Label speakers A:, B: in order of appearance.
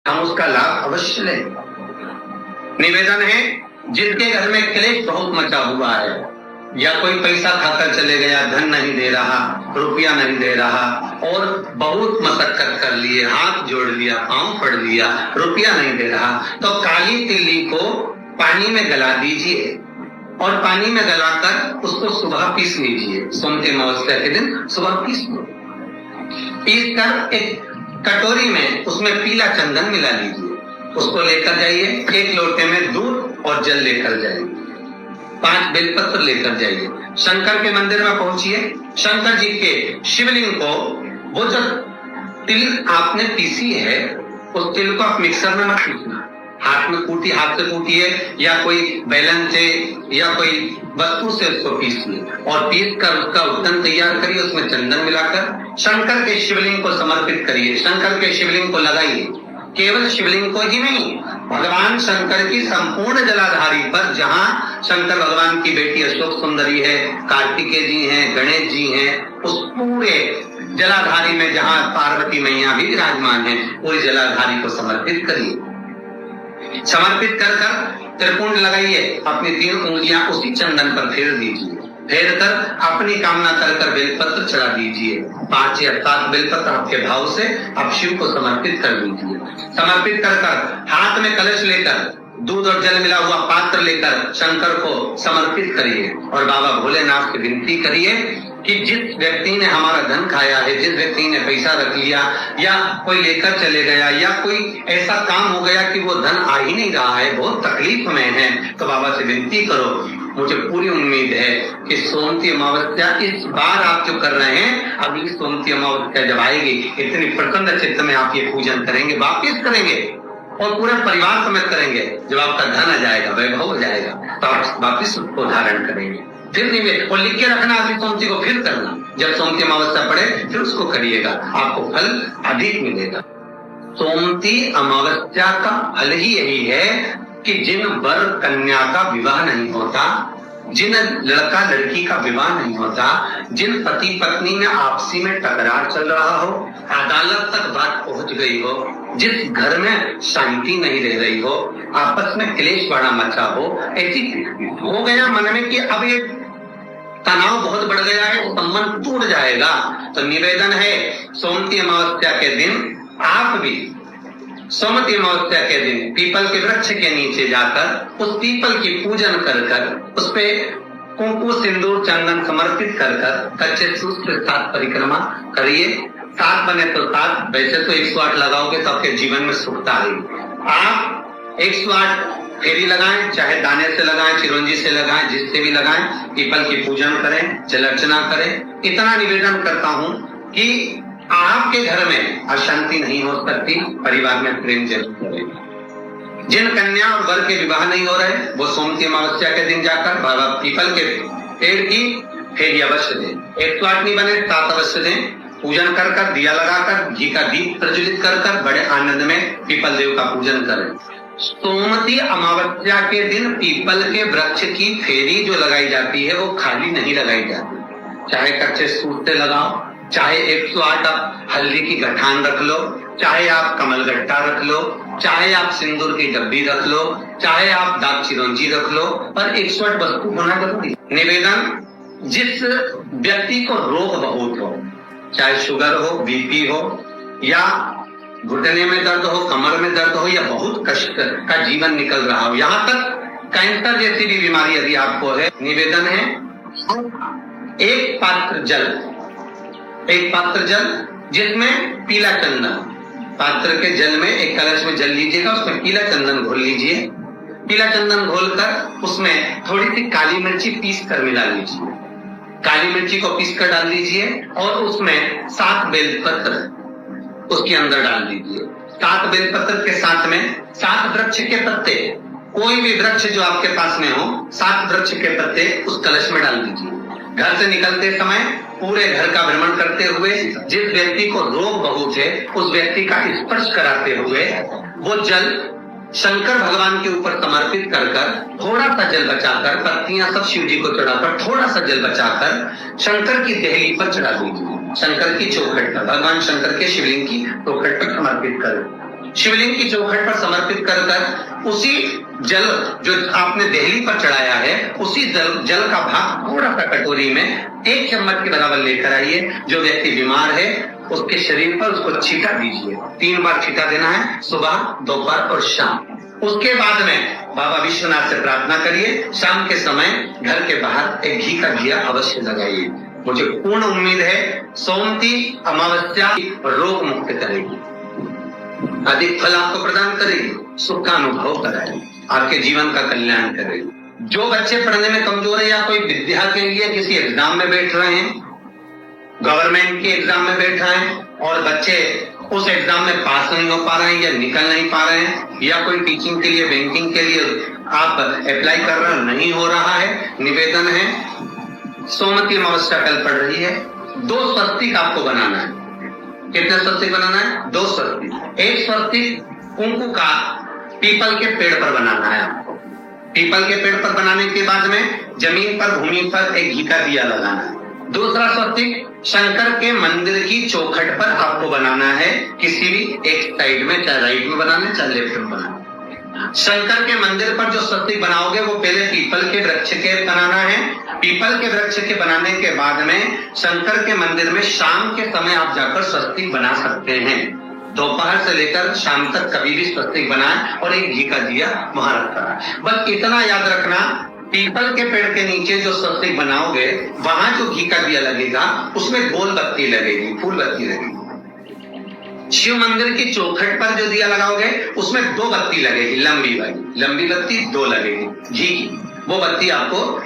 A: हम उसका लाभ अवश्य लें। निवेदन है, जिनके घर में क्लेश बहुत मचा हुआ है या कोई पैसा खाकर चले गया, धन नहीं दे रहा, रुपया नहीं दे रहा और बहुत मशक्कत कर लिए, हाथ जोड़ लिया, पांव पड़ लिया, रुपया नहीं दे रहा, तो काली तिल्ली को पानी में गला दीजिए और पानी में गलाकर उसको सुबह पीस लीजिए। सोमती अमावस्या के दिन सुबह पीस लो। पीस कर एक कटोरी में उसमें पीला चंदन मिला लीजिए, उसको लेकर जाइए। एक लोटे में दूध और जल लेकर जाइए, 5 बेलपत्र लेकर जाइए। शंकर के मंदिर में पहुंचिए। शंकर जी के शिवलिंग को, वो जो तिल आपने पीसी है उस तिल को आप मिक्सर में मत पीसना, हाथ से कूटिए या कोई बेलन से या कोई वस्तु से उसको पीसिए और पीस कर उसका उत्तन तैयार करिए। उसमें चंदन मिलाकर शंकर के शिवलिंग को समर्पित करिए। शंकर के शिवलिंग को लगाइए, केवल शिवलिंग को ही नहीं, भगवान शंकर की संपूर्ण जलाधारी पर, जहां शंकर भगवान की बेटी अशोक सुंदरी है, कार्तिकेय जी हैं, गणेश जी हैं, उस पूरे जलाधारी में जहां पार्वती मैया भी विराजमान है, पूरी जलाधारी को समर्पित करिए। समर्पित कर त्रिपुंड लगाइए, अपनी 3 उंगलियां उसी चंदन पर फेर दीजिए। फेर कर अपनी कामना कर बेलपत्र चढ़ा दीजिए। 5 या 7 बेलपत्र आपके भाव से आप शिव को समर्पित कर दीजिए। समर्पित कर हाथ में कलश लेकर दूध और जल मिला हुआ पात्र लेकर शंकर को समर्पित करिए और बाबा भोलेनाथ से विनती करिए कि जिस व्यक्ति ने हमारा धन खाया है, जिस व्यक्ति ने पैसा रख लिया या कोई लेकर चले गया या कोई ऐसा काम हो गया कि वो धन आ ही नहीं रहा है, बहुत तकलीफ में है, तो बाबा से विनती करो। मुझे पूरी उम्मीद है कि सोमती अमावस्या इस बार आप जो कर रहे हैं, अगली सोमती अमावस्या जब आएगी, इतनी प्रसन्न चित्त में आप ये पूजन करेंगे, वापिस करेंगे और पूरे परिवार समेत करेंगे। जब आपका धन आ जाएगा, वैभव हो जाएगा, तो आप वापिस उसको धारण करेंगे। फिर निवेद और लिख के रखना, अगली सोमती को फिर करना। जब सोमती अमावस्या पड़े फिर उसको करिएगा, आपको फल अधिक मिलेगा। सोमती अमावस्या का फल ही यही है कि जिन वर कन्या का विवाह नहीं होता, जिन लड़का लड़की का विवाह नहीं होता, जिन पति पत्नी में आपसी में टकरार चल रहा हो, अदालत तक बात पहुंच गई हो, जिस घर में शांति नहीं रह रही हो, आपस में क्लेश बड़ा मचा हो, ऐसी हो गया मन में कि अब ये तनाव बहुत बढ़ गया है, संबंध टूट जाएगा, तो निवेदन है सोमती अमावस्या के दिन आप भी सोमती अमावस्या के दिन पीपल के वृक्ष के नीचे जाकर उस पीपल की पूजन कर उस पे कुंकु सिंदूर चंदन समर्पित कर कच्चे सूत के साथ परिक्रमा करिए। 7 बने तो 7, वैसे तो 108 लगाओगे तो आपके जीवन में सुखता आएगी। आप 108 फेरी लगाएं, चाहे दाने से लगाएं, चिरंजी से लगाएं, जिससे भी लगाएं, पीपल की पूजन करें, जल अर्चना करें। इतना निवेदन करता हूं कि आपके घर में अशांति नहीं हो सकती, परिवार में प्रेम जरूर करें। जिन कन्या और वर के विवाह नहीं हो रहे, वो सोमती अमावस्या के दिन जाकर बाबा पीपल के पेड़ की फेरी अवश्य दें। 108 नहीं बने 7 अवश्य दें। पूजन कर दिया लगाकर घी का दीप प्रज्वलित कर बड़े आनंद में पीपल देव का पूजन करें। सोमती अमावस्या के दिन पीपल के वृक्ष की फेरी जो लगाई जाती है वो खाली नहीं लगाई जाती, चाहे कच्चे सूत से लगाओ, चाहे 108 आप हल्दी की गठान रख लो, चाहे आप कमलगट्टा रख लो, चाहे आप सिंदूर की डब्बी रख लो, चाहे आप दाग चिरौंजी रख लो, पर 108 वस्तु होना जरूरी। निवेदन, जिस व्यक्ति को रोग बहुत हो, चाहे शुगर हो, बीपी हो या घुटने में दर्द हो, कमर में दर्द हो या बहुत कष्ट का जीवन निकल रहा हो, यहाँ तक कैंसर जैसी भी बीमारी यदि आपको है, निवेदन है एक पात्र जल जिसमें पीला चंदन, पात्र के जल में एक कलश में जल लीजिएगा, उसमें पीला चंदन घोल लीजिए। पीला चंदन घोलकर उसमें थोड़ी सी काली मिर्ची पीस कर मिला लीजिए। काली मिर्ची को पीस कर डाल दीजिए और उसमें 7 बेलपत्र उसके अंदर डाल दीजिए। 7 बेलपत्र के साथ में 7 वृक्ष के पत्ते, कोई भी वृक्ष जो आपके पास में हो, 7 वृक्ष के पत्ते उस कलश में डाल दीजिए। घर से निकलते समय पूरे घर का भ्रमण करते हुए जिस व्यक्ति को रोग बहुत है उस व्यक्ति का स्पर्श कराते हुए वो जल शंकर भगवान के ऊपर समर्पित कर थोड़ा सा जल बचाकर, पत्तियां सब शिव जी को चढ़ाकर थोड़ा सा जल बचाकर शंकर की देहली पर चढ़ा दीजिए। शंकर की चौखट पर, भगवान शंकर के शिवलिंग की चौखट पर समर्पित करें। शिवलिंग की चौखट पर समर्पित कर कर उसी जल जो आपने देहली पर चढ़ाया है, उसी जल का भाग थोड़ा सा कटोरी में 1 चम्मच के बराबर लेकर आइए। जो व्यक्ति बीमार है उसके शरीर पर उसको छींटा दीजिए। 3 बार छींटा देना है, सुबह, दोपहर और शाम। उसके बाद में बाबा विश्वनाथ से प्रार्थना करिए। शाम के समय घर के बाहर एक घी का दिया अवश्य लगाइए। मुझे पूर्ण उम्मीद है सोमती अमावस्या रोग मुक्त करेगी, अधिक फल आपको प्रदान करेगी, सुख का अनुभव कराएगी, आपके जीवन का कल्याण करेगी। जो बच्चे पढ़ने में कमजोर है या कोई विद्या के लिए किसी एग्जाम में बैठ रहे हैं, गवर्नमेंट के एग्जाम में बैठ रहे हैं और बच्चे उस एग्जाम में पास नहीं हो पा रहे हैं या निकल नहीं पा रहे हैं, या कोई टीचिंग के लिए, बैंकिंग के लिए आप अप्लाई कर रहे हो, नहीं हो रहा है, निवेदन है, सोमती अमावस्या कल पड़ रही है, 2 स्वस्तिक आपको बनाना है। कितने स्वस्तिक बनाना है? 2 स्वस्तिक। एक स्वस्तिक कुंकू का पीपल के पेड़ पर बनाना है आपको। पीपल के पेड़ पर बनाने के बाद में जमीन पर, भूमि पर एक घी का दिया लगाना है। दूसरा स्वस्तिक शंकर के मंदिर की चौखट पर आपको बनाना है, किसी भी एक साइड में, चाहे राइट में बनाना है चाहे लेफ्ट में बनाना है। शंकर के मंदिर पर जो स्वस्तिक बनाओगे वो पहले पीपल के वृक्ष के बनाना है। पीपल के वृक्ष के बनाने के बाद में शंकर के मंदिर में शाम के समय आप जाकर स्वस्तिक बना सकते हैं। दोपहर से लेकर शाम तक कभी भी स्वस्तिक बनाएं और एक घी का दिया वहां रखना। बस इतना याद रखना, पीपल के पेड़ के नीचे जो स्वस्तिक बनाओगे वहां जो घी का दिया लगेगा उसमें गोल बत्ती लगेगी, फूल बत्ती लगेगी। शिव मंदिर की चौखट पर जो दिया लगाओगे उसमें 2 बत्ती लगेगी, लंबी वाली, लंबी बत्ती 2 लगेगी घी की। वो बत्ती आपको